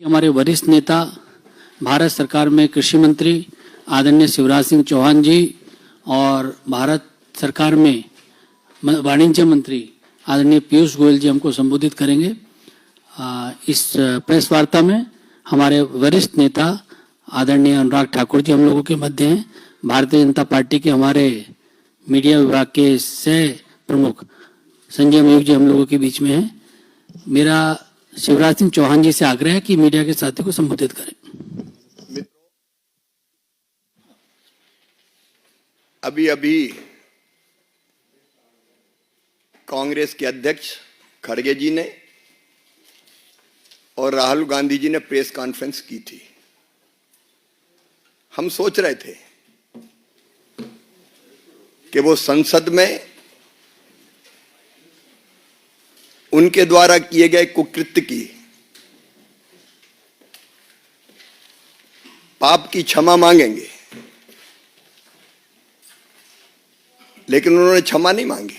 हमारे वरिष्ठ नेता भारत सरकार में कृषि मंत्री आदरणीय शिवराज सिंह चौहान जी और भारत सरकार में वाणिज्य मंत्री आदरणीय पीयूष गोयल जी हमको संबोधित करेंगे। इस प्रेस वार्ता में हमारे वरिष्ठ नेता आदरणीय अनुराग ठाकुर जी हम लोगों के मध्य हैं। भारतीय जनता पार्टी के हमारे मीडिया विभाग के सह प्रमुख संजय मयूख जी हम लोगों के बीच में हैं। मेरा शिवराज सिंह चौहान जी से आग्रह है कि मीडिया के साथी को संबोधित करें। अभी अभी कांग्रेस के अध्यक्ष खड़गे जी ने और राहुल गांधी जी ने प्रेस कॉन्फ्रेंस की थी। हम सोच रहे थे कि वो संसद में उनके द्वारा किए गए कुकृत्य की पाप की क्षमा मांगेंगे, लेकिन उन्होंने क्षमा नहीं मांगी।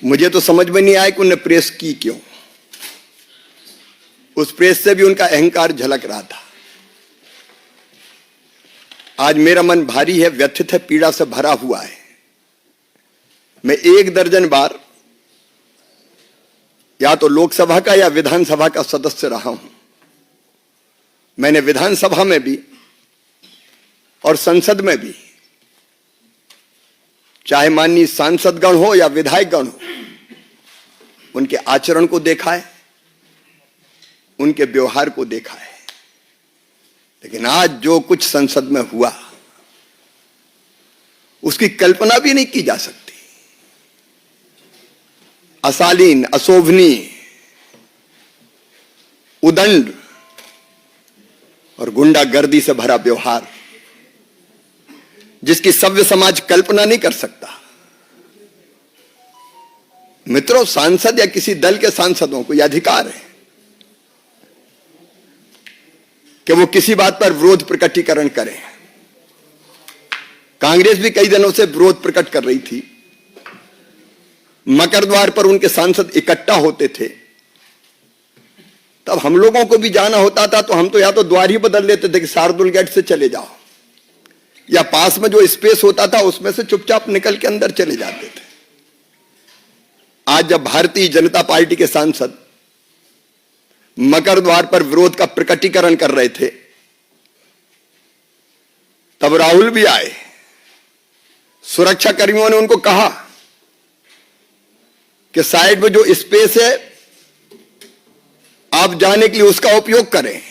मुझे तो समझ में नहीं आया कि उन्होंने प्रेस की क्यों। उस प्रेस से भी उनका अहंकार झलक रहा था। आज मेरा मन भारी है, व्यथित है, पीड़ा से भरा हुआ है। मैं 1 दर्जन बार या तो लोकसभा का या विधानसभा का सदस्य रहा हूं। मैंने विधानसभा में भी और संसद में भी, चाहे माननीय सांसदगण हो या विधायकगण हो, उनके आचरण को देखा है, उनके व्यवहार को देखा है। लेकिन आज जो कुछ संसद में हुआ उसकी कल्पना भी नहीं की जा सकती। अशालीन, अशोभनीय, उदंड और गुंडागर्दी से भरा व्यवहार, जिसकी सभ्य समाज कल्पना नहीं कर सकता। मित्रों, सांसद या किसी दल के सांसदों को यह अधिकार है कि वो किसी बात पर विरोध प्रकटीकरण करें। कांग्रेस भी कई दिनों से विरोध प्रकट कर रही थी। मकर द्वार पर उनके सांसद इकट्ठा होते थे, तब हम लोगों को भी जाना होता था तो हम तो या तो द्वार ही बदल लेते थे कि शार्दुल गेट से चले जाओ, या पास में जो स्पेस होता था उसमें से चुपचाप निकल के अंदर चले जाते थे। आज जब भारतीय जनता पार्टी के सांसद मकर द्वार पर विरोध का प्रकटीकरण कर रहे थे, तब राहुल भी आए। सुरक्षा कर्मियों ने उनको कहा कि साइड में जो स्पेस है आप जाने के लिए उसका उपयोग करें।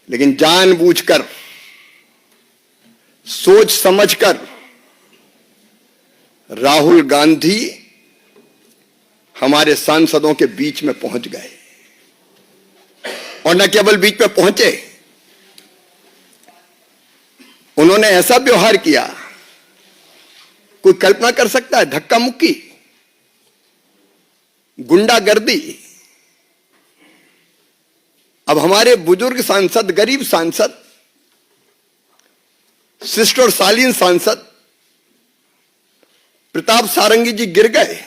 लेकिन जानबूझकर, सोच समझकर राहुल गांधी हमारे सांसदों के बीच में पहुंच गए। और न केवल बीच में पहुंचे, उन्होंने ऐसा व्यवहार किया, कोई कल्पना कर सकता है? धक्का मुक्की, गुंडागर्दी। अब हमारे बुजुर्ग सांसद, गरीब सांसद, शिष्ट और शालीन सांसद प्रताप सारंगी जी गिर गए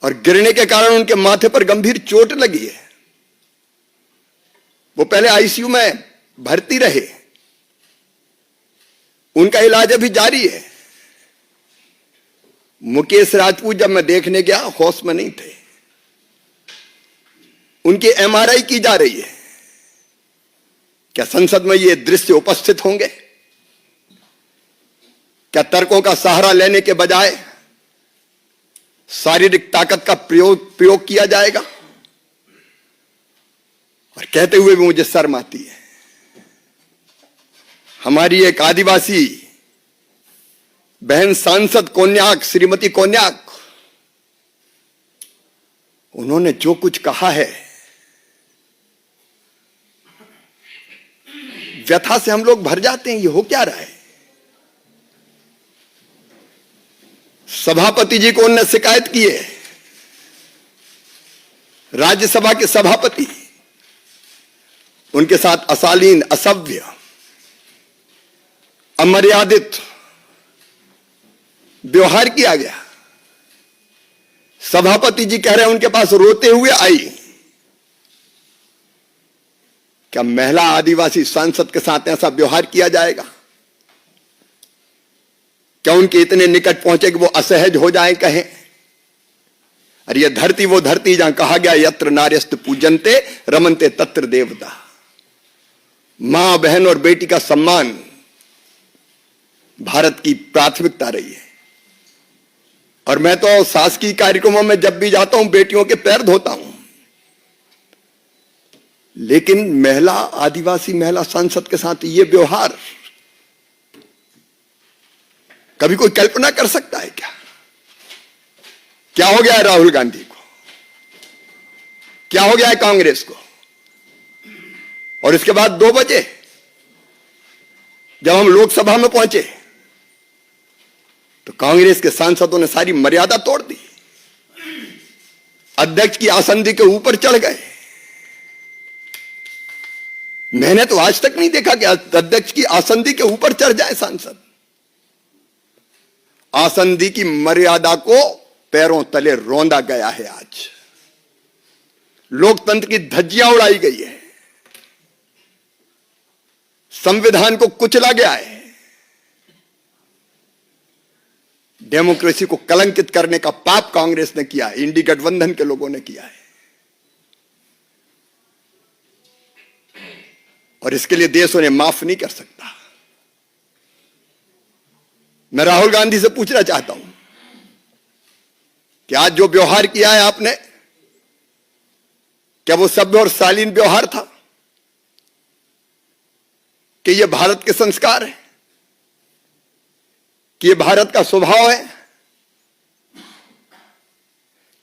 और गिरने के कारण उनके माथे पर गंभीर चोट लगी है। वो पहले आईसीयू में भर्ती रहे, उनका इलाज अभी जारी है। मुकेश राजपूत जब मैं देखने गया होश में नहीं थे, उनकी एमआरआई की जा रही है। क्या संसद में ये दृश्य उपस्थित होंगे? क्या तर्कों का सहारा लेने के बजाय शारीरिक ताकत का प्रयोग किया जाएगा? और कहते हुए भी मुझे शर्म आती है। हमारी एक आदिवासी बहन सांसद कोन्याक, श्रीमती कोन्याक, उन्होंने जो कुछ कहा है, व्यथा से हम लोग भर जाते हैं। ये हो क्या रहा है? सभापति जी को उन्होंने शिकायत की है, राज्यसभा के सभापति, उनके साथ अशालीन, असभ्य, अमर्यादित व्यवहार किया गया। सभापति जी कह रहे हैं उनके पास रोते हुए आई, क्या महिला आदिवासी सांसद के साथ ऐसा व्यवहार किया जाएगा? क्या उनके इतने निकट पहुंचे कि वो असहज हो जाए, कहें अरे ये धरती वो धरती जहां कहा गया यत्र नार्यस्त पूजनते रमनते तत्र देवता। मां बहन और बेटी का सम्मान भारत की प्राथमिकता रही है। और मैं तो शासकीय कार्यक्रमों में जब भी जाता हूं बेटियों के पैर धोता हूं, लेकिन महिला आदिवासी महिला सांसद के साथ ये व्यवहार कभी कोई कल्पना कर सकता है क्या? क्या हो गया है राहुल गांधी को? क्या हो गया है कांग्रेस को? और इसके बाद 2 बजे जब हम लोकसभा में पहुंचे तो कांग्रेस के सांसदों ने सारी मर्यादा तोड़ दी, अध्यक्ष की आसंदी के ऊपर चढ़ गए। मैंने तो आज तक नहीं देखा कि अध्यक्ष की आसंदी के ऊपर चढ़ जाए सांसद। आसंदी की मर्यादा को पैरों तले रौंदा गया है। आज लोकतंत्र की धज्जियां उड़ाई गई है, संविधान को कुचला गया है, डेमोक्रेसी को कलंकित करने का पाप कांग्रेस ने किया है, इंडी गठबंधन के लोगों ने किया है। और इसके लिए देश उन्हें माफ नहीं कर सकता। मैं राहुल गांधी से पूछना चाहता हूं कि आज जो व्यवहार किया है आपने, क्या वो सभ्य और शालीन व्यवहार था? कि ये भारत के संस्कार है? कि ये भारत का स्वभाव है?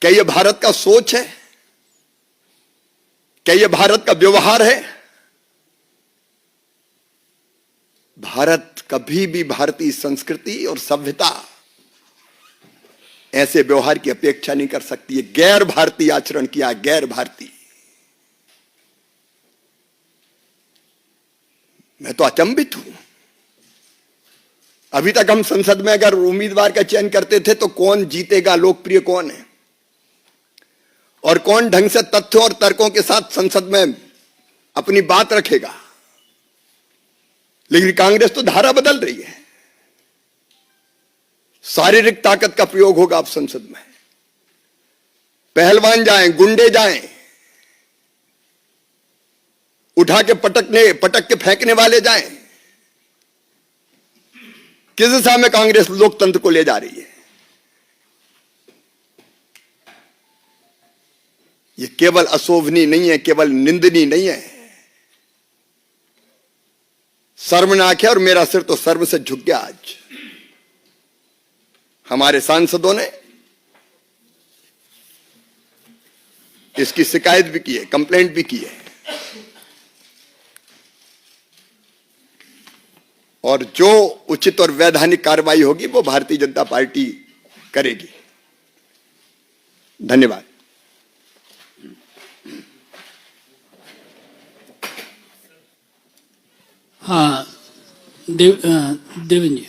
क्या ये भारत का सोच है? क्या ये भारत का व्यवहार है? भारत कभी भी भारतीय संस्कृति और सभ्यता ऐसे व्यवहार की अपेक्षा नहीं कर सकती है। गैर भारतीय आचरण किया, गैर भारतीय। मैं तो अचंभित हूं। अभी तक हम संसद में अगर उम्मीदवार का चयन करते थे तो कौन जीतेगा, लोकप्रिय कौन है और कौन ढंग से तथ्यों और तर्कों के साथ संसद में अपनी बात रखेगा। लेकिन कांग्रेस तो धारा बदल रही है। शारीरिक ताकत का प्रयोग होगा अब संसद में। पहलवान जाएं, गुंडे जाएं, उठा के पटक के फेंकने वाले जाएं। किस दिशा में कांग्रेस लोकतंत्र को ले जा रही है? ये केवल अशोभनीय नहीं है, केवल निंदनीय नहीं है, शर्मनाक है। और मेरा सिर तो शर्म से झुक गया। आज हमारे सांसदों ने इसकी शिकायत भी की है, कंप्लेंट भी की है। और जो उचित और वैधानिक कार्रवाई होगी वो भारतीय जनता पार्टी करेगी। धन्यवाद। हाँ, देवेंद्र जी।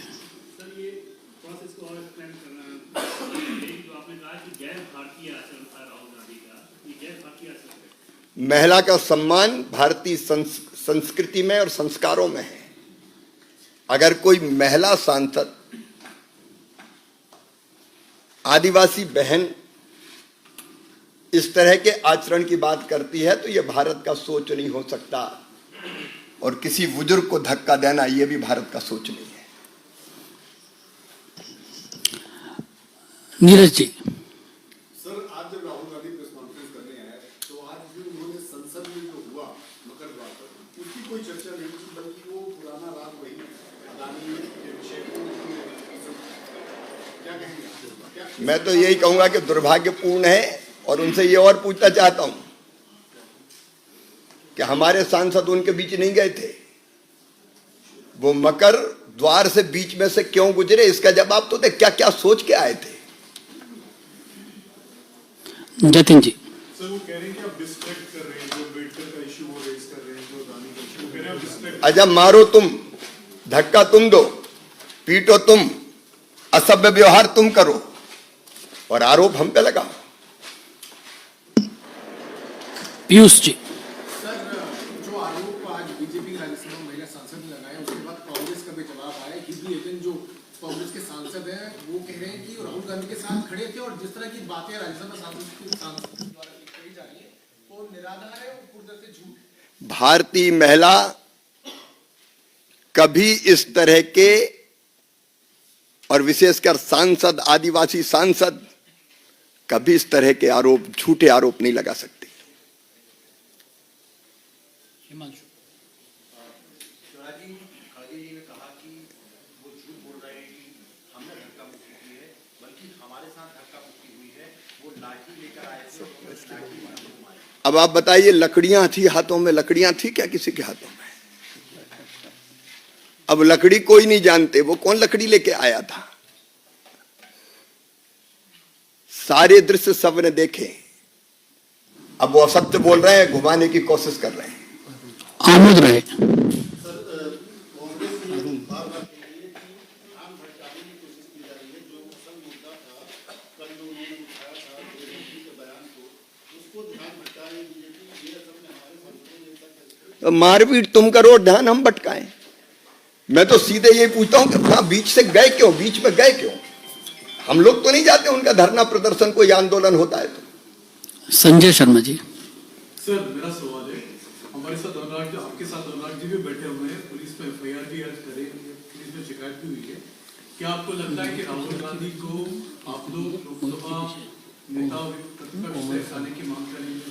महिला का सम्मान भारतीय संस्कृति में और संस्कारों में है। अगर कोई महिला सांसद आदिवासी बहन इस तरह के आचरण की बात करती है तो यह भारत का सोच नहीं हो सकता। और किसी बुजुर्ग को धक्का देना यह भी भारत का सोच नहीं है। नीरज जी। सर, आज जब राहुल गांधी प्रेस कॉन्फ्रेंस करने आए तो आज भी उन्होंने संसद में जो हुआ मकर द्वार पर उसकी कोई चर्चा नहीं की, बल्कि वो पुराना राग वही अदानी के विषय को क्या कहेंगे? मैं तो यही कहूंगा कि दुर्भाग्यपूर्ण है। और उनसे ये और पूछना चाहता हूं कि हमारे सांसद उनके बीच नहीं गए थे, वो मकर द्वार से बीच में से क्यों गुजरे? इसका जवाब तो दे। क्या क्या सोच के आए थे? जतिन जी। सर, वो कह रहे हैं कि आप डिस्ट्रैक्ट कर रहे हैं, जो अम्बेडकर का इशू वो रेज कर रहे हैं, जो अदानी का इशू, कह रहे हैं आप डिस्ट्रैक्ट। अजब, मारो तुम, धक्का तुम दो, पीटो तुम, असभ्य व्यवहार तुम करो और आरोप हम पे लगाओ। पीयूष जी। सर जो आरोप आज बीजेपी की राज्यसभा महिला सांसद ने लगाया उसके बाद कांग्रेस का भी जवाब आया कि भी एजेंट जो कांग्रेस के सांसद हैं वो कह रहे हैं कि राहुल गांधी के साथ खड़े थे और जिस तरह की बातें राज्यसभा सांसद द्वारा कही जा रही है वो निराधार है और पूरी तरह से झूठ है। भारतीय महिला कभी इस तरह के और विशेषकर सांसद, आदिवासी सांसद कभी इस तरह के आरोप, झूठे आरोप नहीं लगा सकते। हिमांशु। शिवराज जी, खड़गे जी ने कहा कि वो झूठ बोल रहे हैं कि हमने धक्का मुक्की की है, बल्कि हमारे साथ धक्का मुक्की हुई है। वो लाठी लेकर आए थे और लाठी मारे हमारे। अब आप बताइए, लकड़ियां थी हाथों में, लकड़ियां थी क्या किसी के हाथों में? अब लकड़ी कोई नहीं जानते, वो कौन लकड़ी लेके आया था? सारे दृश्य सबने देखे। अब वो असत्य बोल रहे हैं, घुमाने की कोशिश कर रहे हैं। आमोद रहे। मारपीट तुम करो, ध्यान हम भटकाएं। मैं तो सीधे ये पूछता हूं कि वहां बीच से गए क्यों, बीच में गए क्यों? हम लोग तो नहीं जाते उनका धरना प्रदर्शन, कोई आंदोलन होता है तो। संजय शर्मा जी। सर मेरा सवाल है, हमारे साथ अनुराग जी, आपके साथ अनुराग जी भी बैठे हुए हैं, पुलिस में एफआईआर भी दर्ज करे, पुलिस में शिकायत भी हुई है। क्या आपको लगता है कि राहुल गांधी को आप लोग लोकसभा नेता प्रतिपक्ष से हटाने की मांग करेंगे?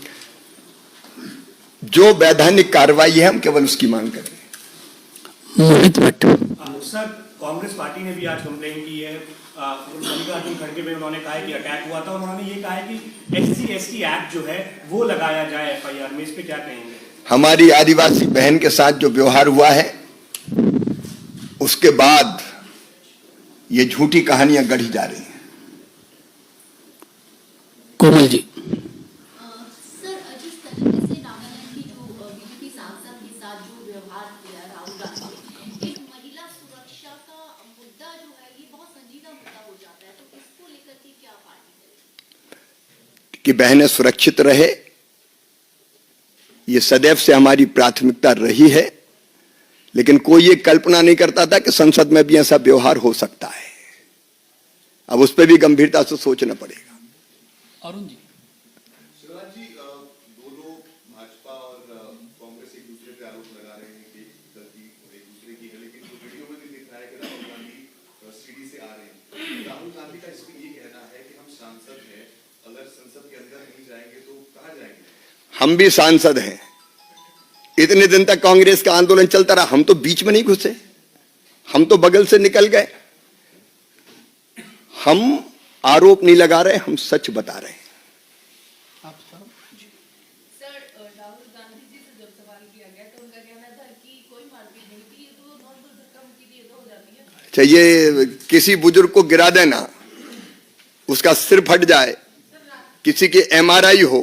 जो वैधानिक कार्रवाई है हम केवल उसकी मांग करें। मोहित भट्ट। सर कांग्रेस पार्टी ने भी आज कंप्लेन की है, मल्लिकार्जुन खड़गे में उन्होंने कहा है कि अटैक हुआ था और उन्होंने ये कहा है कि SC/ST एक्ट जो है वो लगाया जाए एफआईआर में। इस पे क्या कहेंगे? हमारी आदिवासी बहन के साथ जो व्यवहार हुआ है उसके बाद ये झूठी कहानियां गढ़ी जा रही हैं। कोमल जी। सर जिस तरीके से नागालैंड की जो बीजेपी सांसद के साथ जो व्यवहार किया राहुल गांधी, एक महिला सुरक्षा का मुद्दा जो है ये बहुत संजीदा मुद्दा हो जाता है, तो इसको लेकर के क्या पार्टी करेगी? कि बहनें सुरक्षित रहे, ये सदैव से हमारी प्राथमिकता रही है। लेकिन कोई ये कल्पना नहीं करता था कि संसद में भी ऐसा व्यवहार हो सकता है। अब उस पर भी गंभीरता से सोचना पड़ेगा। अरुण जी। शिवराज जी, दोनों भाजपा और कांग्रेस एक दूसरे पे आरोप लगा रहे हैं कि गलती एक दूसरे की है, लेकिन जो वीडियो में भी दिख रहा है कि राहुल गांधी सीढ़ी से आ रहे हैं। राहुल गांधी का इसमें ये कहना है कि हम सांसद हैं, अगर संसद के अंदर नहीं जाएंगे तो कहाँ जाएंगे? हम भी सांसद हैं। इतने दिन तक कांग्रेस का आंदोलन चलता रहा, हम तो बीच में नहीं घुसे, हम तो बगल से निकल गए। हम आरोप नहीं लगा रहे, हम सच बता रहे हैं। सर राहुल गांधी जी से जब सवाल किया गया तो उनका कहना था कि कोई मारपीट नहीं थी, ये तो नॉर्मल धक्का मुक्की थी, ये तो हो जाती है। अच्छा, ये किसी बुजुर्ग को गिरा देना, उसका सिर फट जाए, किसी की MRI हो,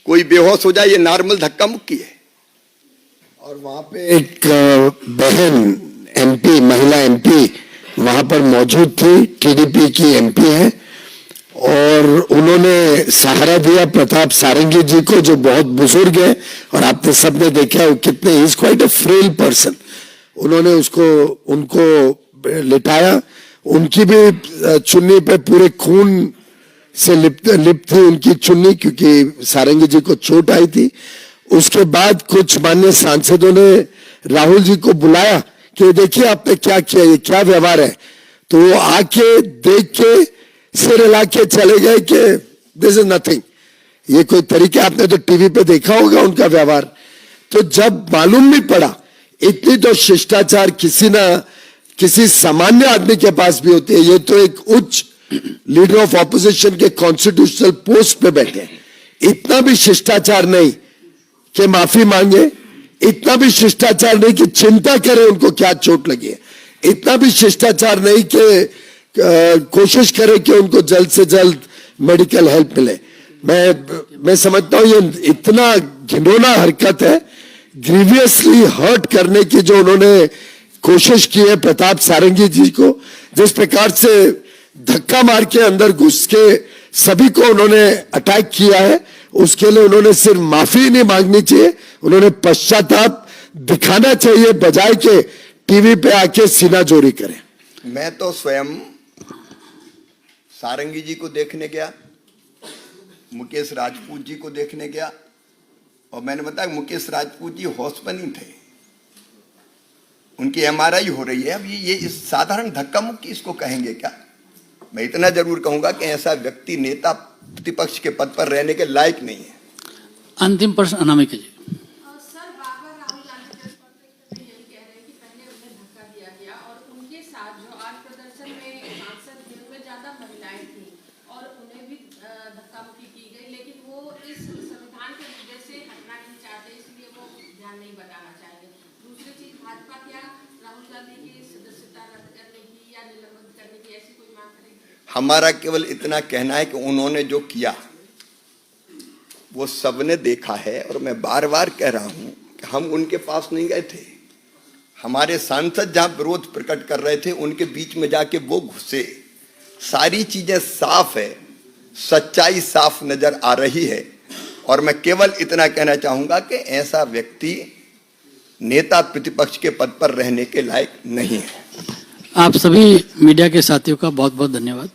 कोई बेहोश हो जाए, ये नॉर्मल धक्का मुक्की है। और वहां पे एक बहन MP, महिला MP वहां पर मौजूद थी, TDP की MP है, और उन्होंने सहारा दिया प्रताप सारंगी जी को, जो बहुत बुजुर्ग है और आपने सबने देखा है कितने, is quite a frail person. उन्होंने उनको लिटाया, उनकी भी चुन्नी पे पूरे खून से लिप्त थी उनकी चुन्नी, क्योंकि सारंगी जी को चोट आई थी। उसके बाद कुछ माननीय सांसदों ने राहुल जी को बुलाया कि देखिए आपने क्या किया, ये क्या व्यवहार है। तो वो आके देख के सिर हिला के चले गए कि दिस इज नथिंग। ये कोई तरीके, आपने तो टीवी पे देखा होगा उनका व्यवहार। तो जब मालूम नहीं पड़ा, इतनी तो शिष्टाचार किसी सामान्य आदमी के पास भी होती है। ये तो एक उच्च लीडर ऑफ ऑपोजिशन के कॉन्स्टिट्यूशनल पोस्ट पे बैठे, इतना भी शिष्टाचार नहीं कि माफी मांगे, इतना भी शिष्टाचार नहीं कि चिंता करे उनको क्या चोट लगी है, इतना भी शिष्टाचार नहीं कि कोशिश करे कि उनको जल्द से जल्द मेडिकल हेल्प मिले। मैं समझता हूं ये इतना घिनौना हरकत है, ग्रीवियसली हर्ट करने की जो उन्होंने कोशिश की है प्रताप सारंगी जी को, जिस प्रकार से धक्का मार के अंदर घुस के सभी को उन्होंने अटैक किया है। उसके लिए उन्होंने सिर्फ माफी नहीं मांगनी चाहिए, उन्होंने पश्चाताप दिखाना चाहिए, बजाय के टीवी पे आके सीना जोरी करें। मैं तो स्वयं सारंगी जी को देखने गया, मुकेश राजपूत जी को देखने गया, और मैंने बताया मुकेश राजपूत जी होश में नहीं थे, उनकी एमआरआई हो रही है। अब ये इस साधारण धक्का मुक्की इसको कहेंगे क्या? मैं इतना जरूर कहूंगा कि ऐसा व्यक्ति नेता प्रतिपक्ष के पद पर रहने के लायक नहीं है। अंतिम प्रश्न अनामिका जी। सर बार बार राहुल गांधी प्रेस कॉन्फ्रेंस में यही कह रहे हैं कि पहले उन्हें धक्का दिया गया और उनके साथ जो आज प्रदर्शन में सांसद थे उनमें ज्यादा महिलाएं थी और उन्हें भी धक्का मुक्की की गई, लेकिन वो इस संविधान के मुद्दे से हटना नहीं चाहते, इसलिए वो ध्यान नहीं बताना चाहेंगे। दूसरी चीज, भाजपा क्या राहुल गांधी की सदस्यता रद्द करने की या निलंबित करने की ऐसी कोई मांग करेगी? हमारा केवल इतना कहना है कि उन्होंने जो किया वो सबने देखा है, और मैं बार बार कह रहा हूं कि हम उनके पास नहीं गए थे। हमारे सांसद जहां विरोध प्रकट कर रहे थे उनके बीच में जाके वो घुसे। सारी चीजें साफ है, सच्चाई साफ नजर आ रही है, और मैं केवल इतना कहना चाहूंगा कि ऐसा व्यक्ति नेता प्रतिपक्ष के पद पर रहने के लायक नहीं है। आप सभी मीडिया के साथियों का बहुत बहुत धन्यवाद।